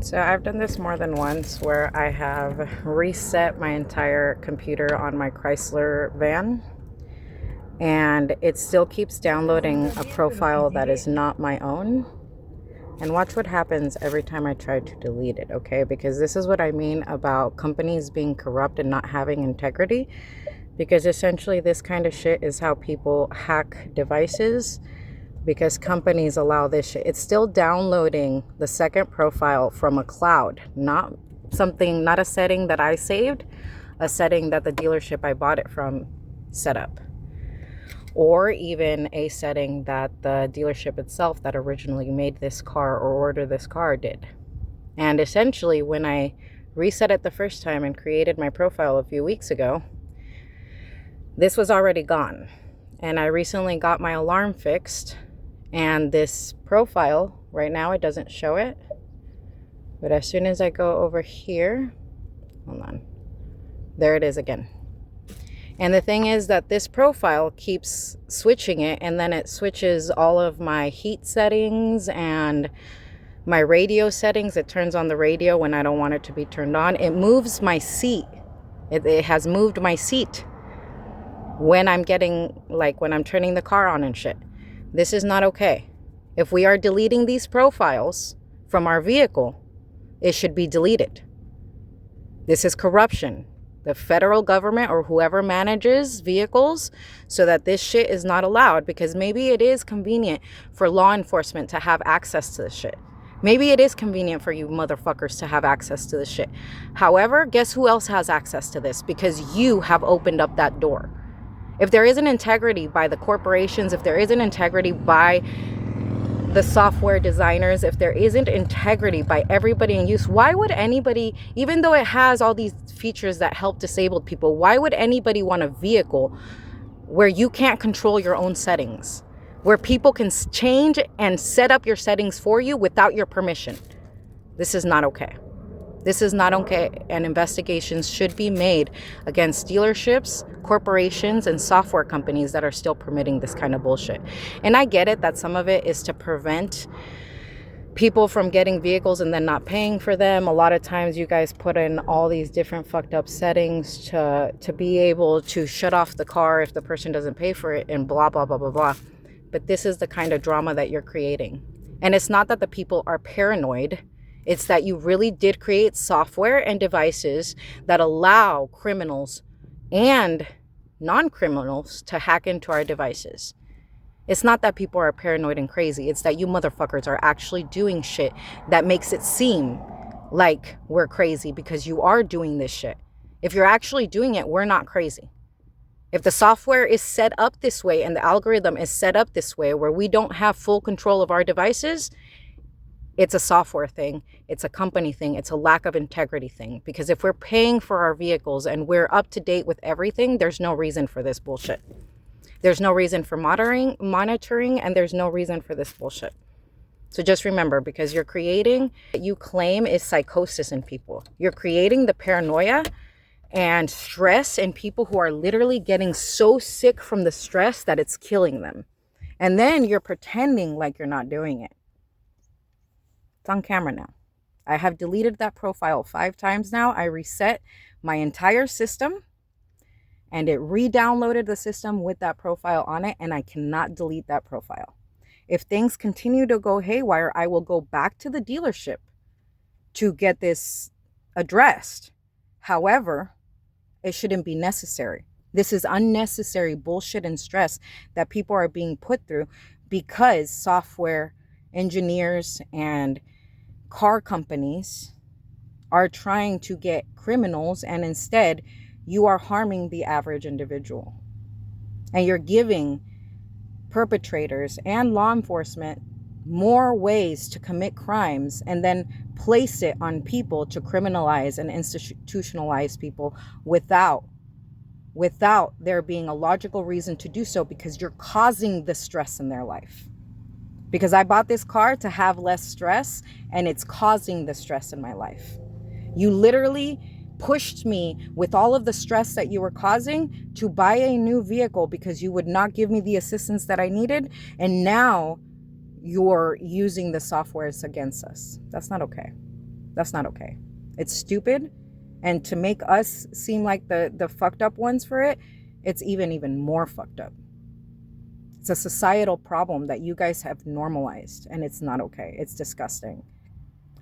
So I've done this more than once where I have reset my entire computer on my Chrysler van and it still keeps downloading a profile that is not my own. And watch what happens every time I try to delete it, okay? Because this is what I mean about companies being corrupt and not having integrity. Because essentially this kind of shit is how people hack devices, because companies allow this shit. It's still downloading the second profile from a cloud, not a setting that I saved, a setting that the dealership I bought it from set up, or even a setting that the dealership itself that originally made this car or ordered this car did. And essentially, when I reset it the first time and created my profile a few weeks ago, this was already gone. And I recently got my alarm fixed, and this profile, right now it doesn't show it. But as soon as I go over here, hold on, there it is again. And the thing is that this profile keeps switching it, and then it switches all of my heat settings and my radio settings. It turns on the radio when I don't want it to be turned on. It moves my seat. It has moved my seat when I'm when I'm turning the car on and shit. This is not okay. If we are deleting these profiles from our vehicle, it should be deleted. This is corruption. The federal government or whoever manages vehicles, so that this shit is not allowed, because maybe it is convenient for law enforcement to have access to this shit. Maybe it is convenient for you motherfuckers to have access to this shit. However, guess who else has access to this? Because you have opened up that door. If there isn't integrity by the corporations, if there isn't integrity by the software designers, if there isn't integrity by everybody in use, why would anybody, even though it has all these features that help disabled people, why would anybody want a vehicle where you can't control your own settings, where people can change and set up your settings for you without your permission? This is not okay. This is not okay, and investigations should be made against dealerships, corporations, and software companies that are still permitting this kind of bullshit. And I get it that some of it is to prevent people from getting vehicles and then not paying for them. A lot of times you guys put in all these different fucked up settings to be able to shut off the car if the person doesn't pay for it and blah, blah, blah, blah, blah. But this is the kind of drama that you're creating. And it's not that the people are paranoid. It's that you really did create software and devices that allow criminals and non-criminals to hack into our devices. It's not that people are paranoid and crazy. It's that you motherfuckers are actually doing shit that makes it seem like we're crazy, because you are doing this shit. If you're actually doing it, we're not crazy. If the software is set up this way and the algorithm is set up this way where we don't have full control of our devices, it's a software thing, it's a company thing, it's a lack of integrity thing. Because if we're paying for our vehicles and we're up to date with everything, there's no reason for this bullshit. There's no reason for monitoring, and there's no reason for this bullshit. So just remember, because you're creating what you claim is psychosis in people. You're creating the paranoia and stress in people who are literally getting so sick from the stress that it's killing them. And then you're pretending like you're not doing it. It's on camera now. I have deleted that profile 5 times now. I reset my entire system and it re-downloaded the system with that profile on it, and I cannot delete that profile. If things continue to go haywire, I will go back to the dealership to get this addressed. However, it shouldn't be necessary. This is unnecessary bullshit and stress that people are being put through because software engineers and car companies are trying to get criminals, and instead you are harming the average individual. And you're giving perpetrators and law enforcement more ways to commit crimes and then place it on people to criminalize and institutionalize people without there being a logical reason to do so, because you're causing the stress in their life. Because I bought this car to have less stress, and it's causing the stress in my life. You literally pushed me with all of the stress that you were causing to buy a new vehicle because you would not give me the assistance that I needed. And now you're using the softwares against us. That's not okay. That's not okay. It's stupid. And to make us seem like the fucked up ones for it, it's even more fucked up. It's a societal problem that you guys have normalized, and it's not okay. It's disgusting.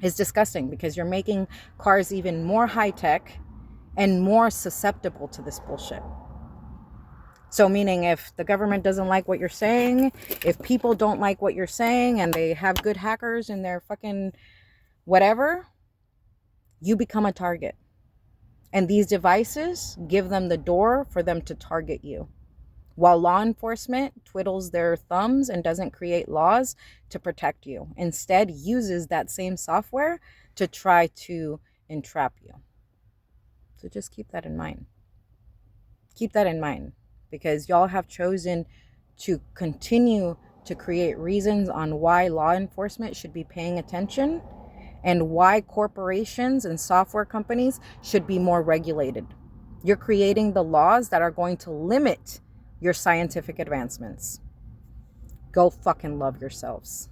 It's disgusting because you're making cars even more high tech and more susceptible to this bullshit. So meaning if the government doesn't like what you're saying, if people don't like what you're saying and they have good hackers in their fucking whatever, you become a target. And these devices give them the door for them to target you. While law enforcement twiddles their thumbs and doesn't create laws to protect you, instead uses that same software to try to entrap you. So just keep that in mind. Keep that in mind, because y'all have chosen to continue to create reasons on why law enforcement should be paying attention and why corporations and software companies should be more regulated. You're creating the laws that are going to limit your scientific advancements. Go fucking love yourselves.